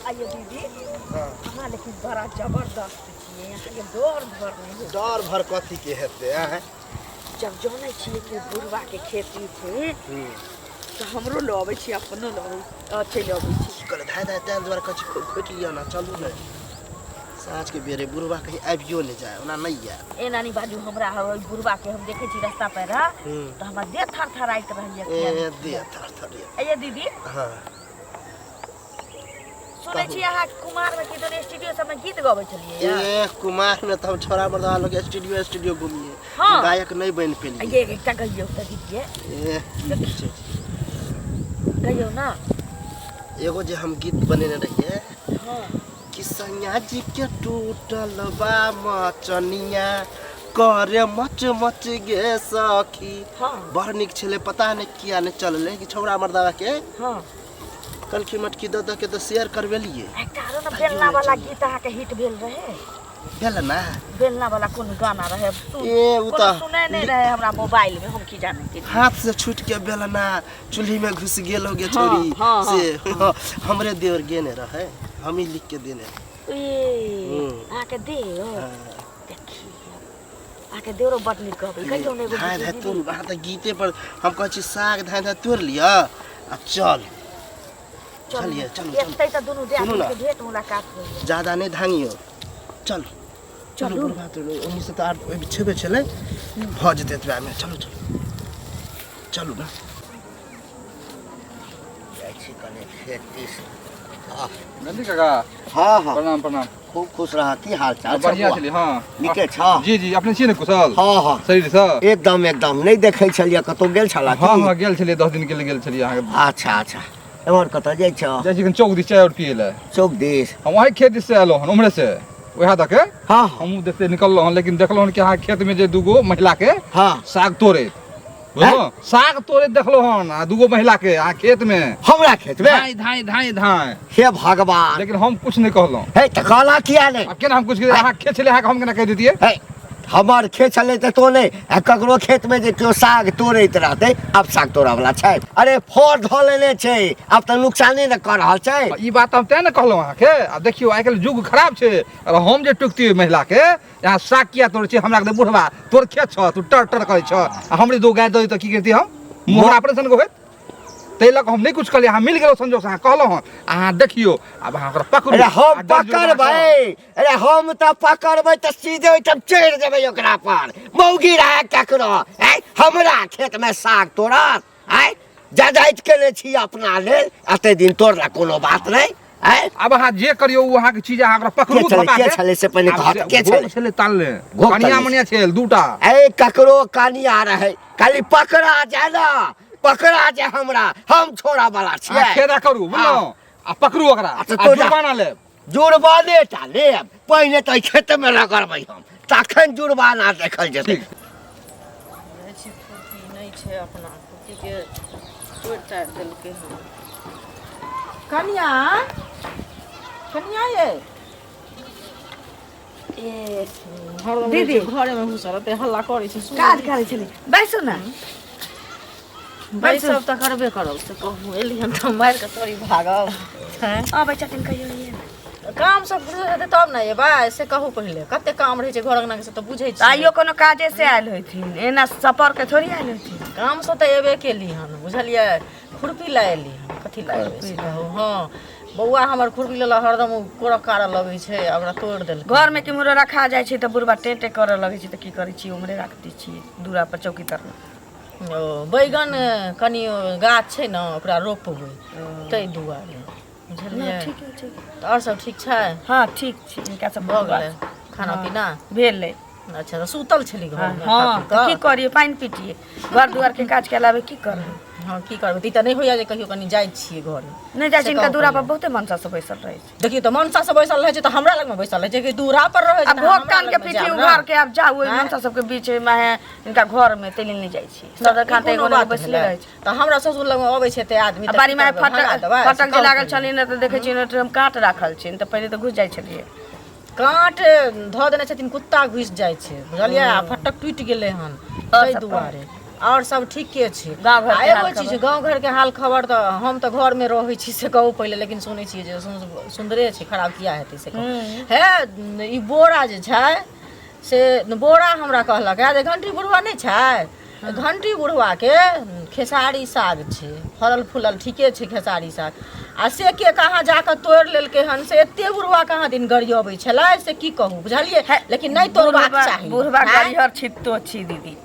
आइए दीदी हाँ हाँ लेकिन बड़ा जबरदस्त छिए यहाँ के डर भर नहीं हो डर भर कथी के हेते हैं जब जाने छिए कि बुढ़वा के खेती थे तो हमरो लबे छी अपनो लबे अच्छे लबे छी कल धाय धाय तेल द्वारा कछ खोट लियो ना चलू ना साँझ के बेरे बुढ़वा कहीं आबियो नहीं जाए ओना नहीं है ए नानी बाजू हमरा बुढ़वा के हम देखे छी रास्ता पर तो हमरा देह थर थराइत रहलिए ए दे थर थर आइए दीदी हां सुनै छी अहाँ कुमार में किदन स्टूडियो सब में गीत गाबै छलिए ए कुमार में तो हम छोरा मर्दा लोग स्टूडियो घूमिए हाँ। गायक नहीं बन पेलिए ये एकटा कहियो त गीत ए कहियो ना एगो जे हम गीत बनेने रहिए हां कि सैया जी के टूटल बा मचनिया करे मच मच गे सखी हां बड़ निक छले पता नहीं किया ने चलले कि छोरा मर्दावा के हां कल की मटकी द के तो शेयर करवेलिए एकटा आरो ना बेलना वाला गीत अहाँ के हिट भेल रहे बेलना बेलना वाला कोन गाना रहे ए उ त सुनै नहीं रहे हमरा मोबाइल में हम की जाने के हाथ से छूट के बेलना चूल्ही में घुस गेल हो गे हाँ, छोरी हाँ, से हमरे देवर गेने रहे हम ही लिख के देने ए आके दे देखिए आके देरो बट निक कहबै कहियो नै धाय धाय तोड़ वहाँ त गीते पर हम कहै छी साग धाय धाय तोड़ लिया आ चल चलिए चलो एतै त दुनु दे सुनू ना। के भेट मुलाकात होई ज्यादा नहीं धांगियो चल चलू। बात ओनी से तो आर ओइ छेबे छले भ जेते एतबा में चलो चलो चलू ना जाइ छी कने खेती नंदी काका हाँ हाँ प्रणाम प्रणाम खूब खुश रहा की हाल चाल बढ़िया छली हाँ निके छ जी जी अपने छी ने कुशल हाँ हाँ शरीर से एकदम एकदम नहीं देखे छलिए कतो गेल छला हाँ हाँ गेल छलिए 10 दिन के लिए गेल छलिए अहाँ अच्छा अच्छा एमर कतो जाइ छ जाइ छी चौक दिस चाय और पिए ले चौक दिस हम वही खेत दिस से आलो हन उमरे से वहा तक हाँ हम देखते निकललो हन लेकिन देखलो हन कि अहाँ खेत में जे दूगो महिला के हाँ साग तोड़े बुझलो साग तोड़े देखलो हन आ दूगो महिला के अहाँ खेत में हमरा खेत में धाई धाई धाई धाई हे भगवान लेकिन हम कुछ नहीं कहलो हे त काला किया ने अब केना हम कुछ अहाँ खेत छले अहाँ हम केना कह देतिए हे हमार खेत छले त तो नहीं आ ककरो खेत में जे केओ साग तोड़ैत रहते अब साग तोड़ा वाला छै अरे फोड़ ध लेने छै अब त नुकसाने न कर रहल छै ई बात हम तै न कहलो अहाँ के आ देखियो आइ काल्हि युग खराब छै और हम जे टुकती महिला के यहाँ साग किया तोड़े छै हमरा के बुढ़वा तोर खेत छ तू टर टर करे छ आ हमरे दो गाय दई त की करती हम मोहर ऑपरेशन को होत तै लक हम नहीं कुछ कहलिए अहाँ मिल गेलो संजोग से अहाँ कहलो हन अहाँ देखियो अब अहाँ ओकरा पकड़ू अरे हम पकड़बै अरे हम त पकड़बै त सीधे ओइठम चढ़ जेबै ओकरा पर मौगी रहा ककरो है हमरा खेत में साग तोड़त है जजाइत केने छी अपना लेल एते दिन तोड़ला कोनो बात नहीं है अब अहाँ जे करियो उ अहाँ के चीज अहाँ ओकरा पकड़ू के छले से पहले कहत के छले तालले घोक कनिया तालले। मनिया छल दूटा ए ककरो कानिया रहे खाली पकड़ा जाए ना पकड़ा जाए हमरा हम छोड़ा वाला छियै खेदा करू बुझलो आ पकड़ू ओकरा अच्छा, आ तो जुर्माना ले जुर्माने टा लेब पहिने त खेत में रगड़बै हम तखन जुर्माना देखल जेतै नहीं छै अपना खुदी के तोड़ ताड़ देलकै कनिया कनिया ये ए दीदी दीदी घरे में घुसल रहते हल्ला करे छै काज करे छली बैसो ना भाई सब त करबे करब से कहू एलियन त मार के तोरी भागब हैं अब चटिन कहियो ये काम सब हेतै तब न ये बा से कहू पहिले कते काम रहै छै घर अंगना के से त बुझै छी आइयो कोनो काजे से आयल होथिन एना सफर के थोड़ी आयल होथिन काम से त एबे केली हन बुझलियै खुरपी ला एली हन कथी ला एबै से कहू हां बौआ हमर खुरपी लेला हरदम कोड़ा काड़ा लगै छै हमरा तोड़ देल घर में किमरो रखा जाय छै त बुढ़बा टेंटे करे लगे छै त की करे छी उमरे राख दै छी दूरा पर चौकी तर ओ बैगन कनी गाछ छै न ओकरा रोपबै तै दुआरे बुझलियै ठीक है ठीक त और सब ठीक छै हां ठीक छी इनका सब भऽ गेलै खाना पीना भेलै अच्छा त सुतल छली घर में हां त की करिए पानी पीटिए घर दुआर के काज के अलावे की करबै हां की करबै ती त नहीं होइया जे कहियो कनी जाइ छियै घर नहीं जाय छी इनका दूरा पर बहुते मनसा से बैसल रहे छै देखियो त मनसा से बैसल रहै छै त हमरा लग में बैसल रहै छै कि दूरा पर रहै छै अब भोग कान के पीछे उघार के अब जाऊ ओइ मनसा सबके बीच में है इनका घर में तेली नहीं जाय छी सब खाते एगो ने बैसले रहे छै त हमरा ससुर लग में अबै छै ते आदमी आ बारी में फटक जे लागल छली न त देखै छी न हम काट राखल छी त पहिले त घुस जाय छलिए काट ध देने छथिन कुत्ता घुस जाइ छै बुझलियै आ फटक टूटि गेलै हन तै दुआरे और सब ठीके छै। गाँव घर के एगो हाल चीज गाँव घर के हाल खबर तो हम तो घर में रहै छी से कहू पहले, लेकिन सुनै छियै जे सुंदरे छै, खराब किया हेतै से कहू। हे ई बोरा जे छै से बोरा हमरा कहलक है जे घंटी बुढ़वा नहीं छै, घंटी बुढ़वा के खेसारी साग छै, फरल फूलल ठीके छै खेसारी साग, आ से के कहाँ जाकर तोड़ लेलकै हन से एते बुढ़वा कहाँ दिन गरियबै छलै से की कहू बुझलिए, लेकिन नहीं तोड़बाक चाही। बुढ़वा गरिहर छितो छी दीदी,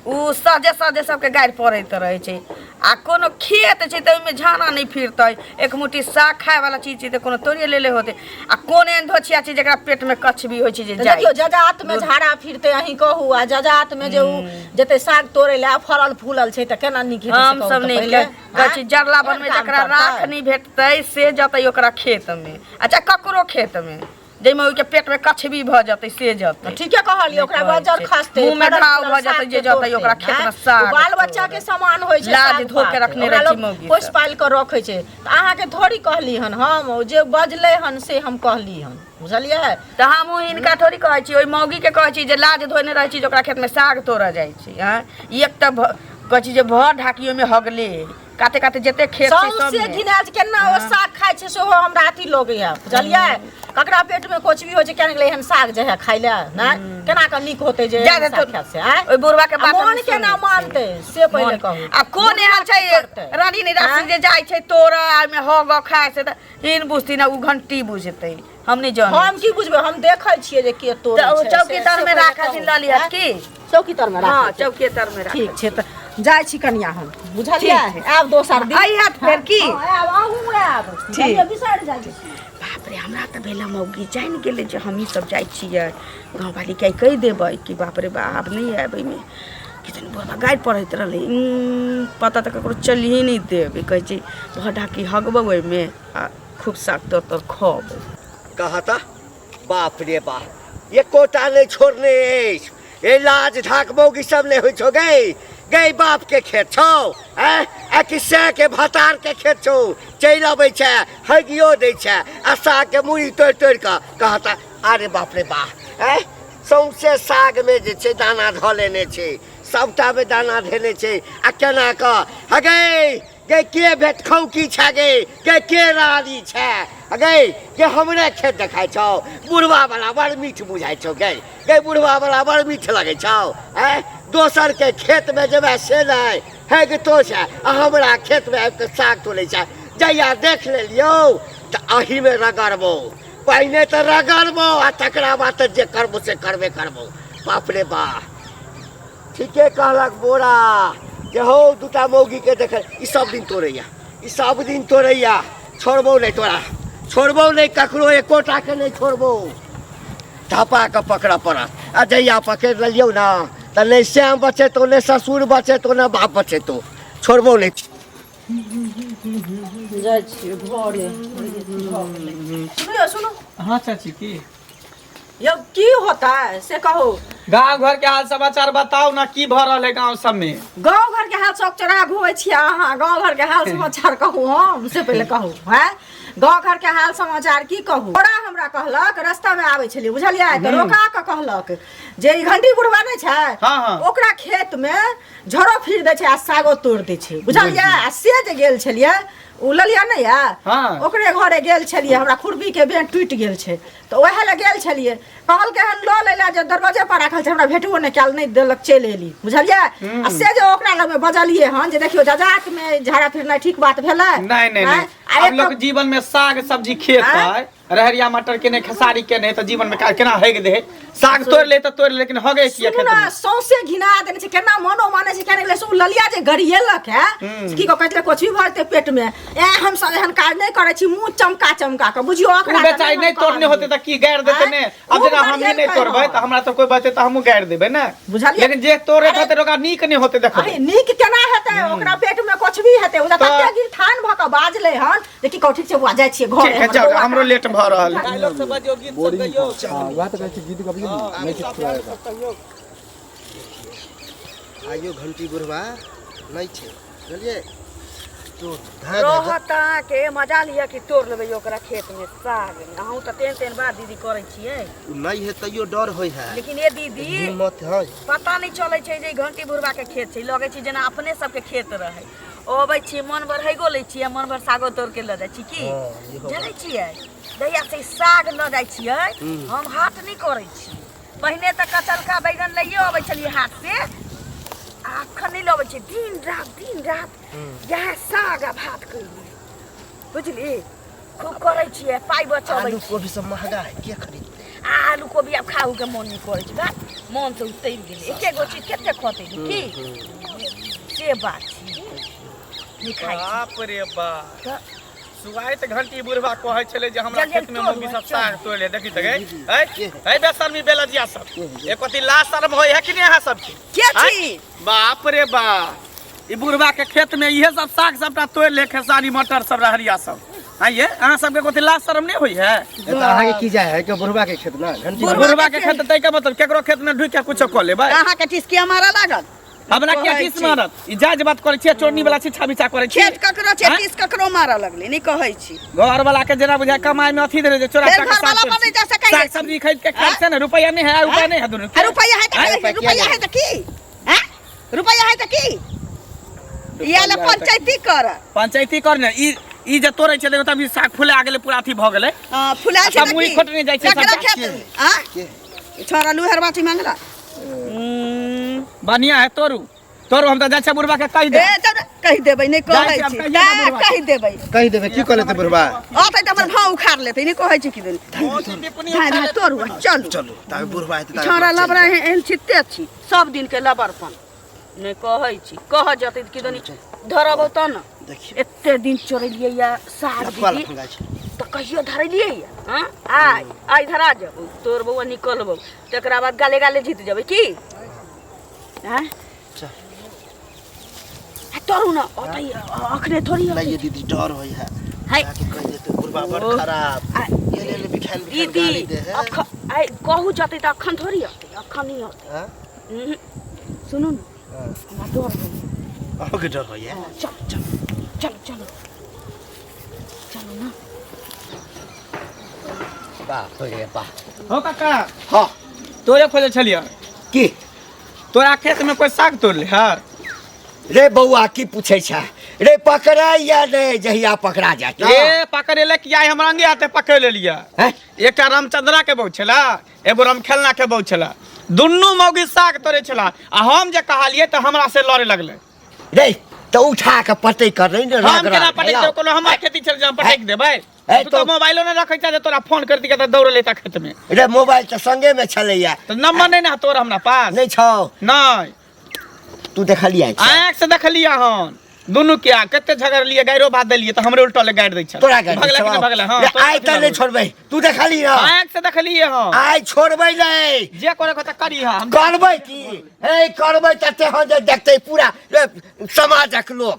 उ सजे सजे सबके गाड़ि पड़ैत रहै छै, आ कोनो खेत छै तऽ ओहिमे झाना नहीं फिरतै, एक मुट्ठी साग खाय वाला चीज छै तऽ कोनो तोड़िए लेले होते, आ कोन एहन धोछिया छै जेकरा पेट में कछ भी होइ छै जे जाइ। देखियो जजात में झाड़ा फिरते अहीं कहू, आ जजात में जे उ जते साग तोड़े ले फरल फूलल छै त केना नीक हेतै हम सब नहीं कहै छी जरला बन में जकरा राख नहीं भेटतै से जतै ओकरा खेत में, अच्छा ककरो खेत में जैमे ओके पेट में कछ भी भ जतै से जतै। ठीके कहलिए, ओकरा बजर खसते, मुंह में घाव भ जतै जे जतै ओकरा खेत में साग। बाल बच्चा के समान होय छै, लाज धो के रखने रहै छी मौगी, पोस पाल के रखै छै, त अहाँ के थोड़ी कहली हन, हम जे बजले हन से हम कहली हन बुझलिए। त हमहू हिनका थोड़ी कहै छी, ओइ मौगी के कहै छी जे लाज धोने रहै छी जे ओकरा खेत में साग तोड़ा जाइ छै। हां एक त कहै छी जे भर ढाकियो में हगले काते काते जते खेत छै सब से घिनाल छै, केना ओ साग खाय छै सेहो हमरा अथी लगै है बुझलिए। ककरा पेट में कुछ भी हो छै केना गेलै हन साग जे है खाय ले ना, केना क नीक होतै जे साग खाय से। ओइ बुढ़वा के बात मन केना मानतै से पहिले कहू। आ कोन एहन छै रानी निराश जे जाइ छै तोरा आ में हग खाय से त इन बुझती ना, उ घंटी बुझतै, हम नहीं जान। हम की बुझबै, हम देखै छियै जे के तोड़ छै। चौकी तर में राखा दिन लली हत की चौकी तर में राखा। हां चौकी तर में राखा। ठीक छै त जाइ छी कनिया हम बुझलिए, आब दोसर दिन आई हाथ फेर की आब आहू आब ठीक बिसर जाइ छी। बाप रे हमरा त भेला मौगी जान गेले जे हम ही सब जाइ छियै, गाँव वाली के कहि देबै कि बाप रे बाप नहीं आबै में कितन बुढ़वा गाड़ि पड़ैत रहलै, पता त ककरो चली ही नहीं देबै, कहै छै भर ढाकी हगबौ ओइ में आ खूब साग तर खबौ। कहता बाप रे बाप ये कोटा नहीं छोड़ने ए लाज ढाक मौगी सब नहीं होइ छो गई गई बाप के खेत छौ ए किस्सा के भतार के खेत छौ, चल अबै छै हगियो दै छै आ साग के मुड़ी तोड़ तोड़ के कहता अरे बाप रे बाप सौंसे साग में जे छै दाना धऽ लेने छै, सबटा में दाना धेने छै, आ केना क हगे गे के भेट खौकी छै गे के रानी छै गे हमरे खेत देखाइ छौ, बुढ़वा वाला बड़ मीठ बुझाइ छौ गे बुढ़वा वाला बड़ मीठ लगे छौ, दोसर के खेत में जेबै से नहीं है गे तो छै, हमरा खेत में आबि के साग तोड़ै छै, जहिया देख लेलियौ त अही में रगड़बो, पहिने त रगड़बो आ तकरा बाद जे करबो से करबे करबो। बाप रे बाप ठीके कहलक बोरा जे हो दूटा मौगी के देख ई सब दिन तोड़ैया, ई सब दिन तोड़ैया, छोड़बो नहीं तोरा, छोड़बो नहीं ककरो एकोटा के नहीं छोड़बो, धपा के पकड़ पड़त, आ जहिया पकड़ लियो ना त नहीं श्याम बचे तो नहीं ससुर बचे तो ना बाप बचे तो छोड़बो नहीं। जाइ छी घरे सुनो सुनो। हाँ चाची की यो की होता है से कहो। गांव घर के हाल समाचार बताओ ना, की भ रहल है गांव सब में। गांव घर के हाल सब चरा घुमै छी अहाँ, गांव घर के हाल समाचार कहू हम से पहले कहू हैं। गांव घर के हाल समाचार की कहू, बड़ा हमरा कहलक रास्ता में आबै छलिए बुझलिए त रोका के कहलक जे ई घंटी बुढ़वा नै छै ओकरा खेत में झरो फिर दै छै आ सागो तोड़ दै छै बुझलिए। आ से जे गेल छलिए उ ललिया नहीं है ओकरे घरे गेल छलिए, हमरा खुरपी के बेंट टूट गेल छै त ओहे ले गेल छलिए, कहल के हम ल लेला जे दरवाजे पर राखल छै, हमरा भेटबो नहीं कैल, नहीं देलक चल एली बुझलिए। आ से जे ओकरा लग में बजलिए हन जे देखियो जजात में झाड़ा फिरना ठीक बात भेलै नहीं नहीं नहीं, अब लोग जीवन में साग सब्जी खेत है, रहरिया मटर के नहीं खेसारी के नहीं तो जीवन में केना हग दे, साग तोड़ ले तो तोड़ ले लेकिन हगे किया खेत में सौंसे घिना देने छै, केना मनो माने छै केने ले सो ललिया जे गरिएलक है की को कहले कुछ भी भरते पेट में हम सब एहन काज नहीं करे छी, मुंह चमका चमका के बुझियो ओकरा बेचारी नहीं तोड़ने होते त की गाड़ देते ने, अब जेना हम नहीं तोड़बै त हमरा तो कोई बचे त हमहु गाड़ देबै ना बुझलिए, लेकिन जे तोड़े होते ओकरा नीक नहीं होते देखो। अरे नीक केना हेतै, ओकरा पेट में कुछ भी हेतै, ओदा तते गिर थान भ के बाजले हन जे की कहू ठीक छै बुआ जाइ छियै घर हमरो लेट भ रहल है। आइयो घंटी बुढ़वा नहीं छे बुझलिए, तो रहता के मजा लिया कि तोड़ लेबै ओकरा खेत में साग अहूँ तो तेन बात दीदी करै छियै नहीं है तैयो डर होय है लेकिन ये दीदी हिम्मत है पता नहीं चलै छै जे घंटी बुढ़वा के खेत छै लगै छै जेना अपने सबके खेत रहे अबै छी मन भर हैगो लै छियै मन भर सागो तोड़ के लऽ जाइ छी की जानै छियै जहिया से साग लऽ जाइ छियै हम हाथ नहीं करै छी पहिने तऽ कचलका बैगन लइयो अबै छलियै हाथ से अखन नहीं लबै छी दिन रात यह साग आ भात करियै बुझली खूब करै छियै पाइ बचबै आलू कोबी सब महंगा है के खरीदते आलू कोबी अब खाऊ के मन नहीं करै छै बा मन से उतरि गेलै एके गो चीज कते खतै की से बात छै नहीं खाइ छी बाप रे बाप सुगाई त घंटी बुढ़वा कहै छले जे हमरा खेत में मम्मी सब साग तोड़ ले देखी त गई ए बेशर्मी बेलजिया सब एकती लाश शर्म होय है कि नहीं है सब के छी बाप रे बाप ई बुढ़वा के खेत में इहे सब साग सबटा तोड़ ले खेसारी मटर सब रहरिया सब आइए अहाँ सबके कोती लाश शर्म नहीं होई है तो अहाँ के की जाय है के बुढ़वा के खेत ना घंटी बुढ़वा के खेत तै के मतलब केकरो खेत में ढुक के कुछो क लेबै अहाँ के टिसकिया मारा लागल हमरा के किस मारत ई जाज बात करै छियै चोरनी वाला छिछा बिछा करै छियै खेत ककरो छै टिस ककरो मारा लगलै नहीं कहै छी घर वाला के जेना बुझाय कमाई में अथी दे चोरा फेर घर वाला पर नहीं जा सकै साग सब्जी खरीद के खाइ छै ना रुपया नहीं है उपाय नहीं है दुनु रुपया है त रुपया है त की हैं रुपया है त की या ले पंचायती कर ने ई जे तोड़ै छै देखो तब ई साग फुला गेलै पूरा अथी भ गेलै फुला छै सब मुई खोट नहीं जाइ छै सब हां छोरा लुहर बाटी मांगला बढ़िया है तोरू हम त जाइ छै बुढ़वा के कहि दे कहि देबै नहीं कहै छी कहि देबै की कर लेते बुढ़वा आतै त हमर भाव उखाड़ लेतै नहीं कहै छी की दिन धाय तोरू चलू चलो ताबे बुढ़वा है छोरा लबरा एहन छिते छी सब दिन के लबरपन नहीं कहै छी कह जतै कि दनी धरब त न देखिए एते दिन चोरलियै या साग दीदी तो कहियो धरलियै हां आई धरा जब तोर बउआ निकलबौ तकरा बाद गाले गाले जीत जबै की हैं तोरू न ओतै अखने थोड़ी नहीं ये दीदी डर होय है हाय के कह देते बुढ़वा बड़ खराब ये ले बिखान दीदी गाली दे है आई कहू जतै त अखन थोड़ी होतै अखन नहीं होतै हां सुनू न हमरा डर होय अहो के डर होय है चलो ना बाप रे बाप हो काका हां तोरे खोजे छलिया की तोरा खेत में कोई साग तोड़ ले हर रे बउआ की पूछे छै रे पकड़ा या नहीं जहिया पकड़ा जाता ए पकड़े ले कि आई हमरा अंगे हाथे पकड़ ले लिया हैं एकटा रामचंद्रा के बहु छला एगो रामखेलना के बहु छला दुन्नू मौगी साग तोड़े छला आ हम जे कहलिए त हमरा से लड़े लगले रे तो उठा के पटै कर नहीं ने हम केना पटक दे कोनो हमर खेती चल जा पटक देबै तू तो मोबाइलो ने रखै छ जे तोरा फोन कर दी के त दौड़ लेता खेत में रे मोबाइल तो संगे में छलैया तो नंबर नहीं ना तोरा हमरा पास नहीं छौ नहीं तू देखलिया आंख से देखलिया हन दुनू के कते झगड़ लिए गायरो बात देलिए त हमरे उल्टा ले गाड़ दै छ तोरा गाड़ भगला कि भगला हां आई त नहीं छोड़बै तू देखली ना आंख से देखलिए हन आई छोड़बै नहीं जे करे को त करी हम करबै की ए करबै तते हम जे देखतै पूरा समाजक लोग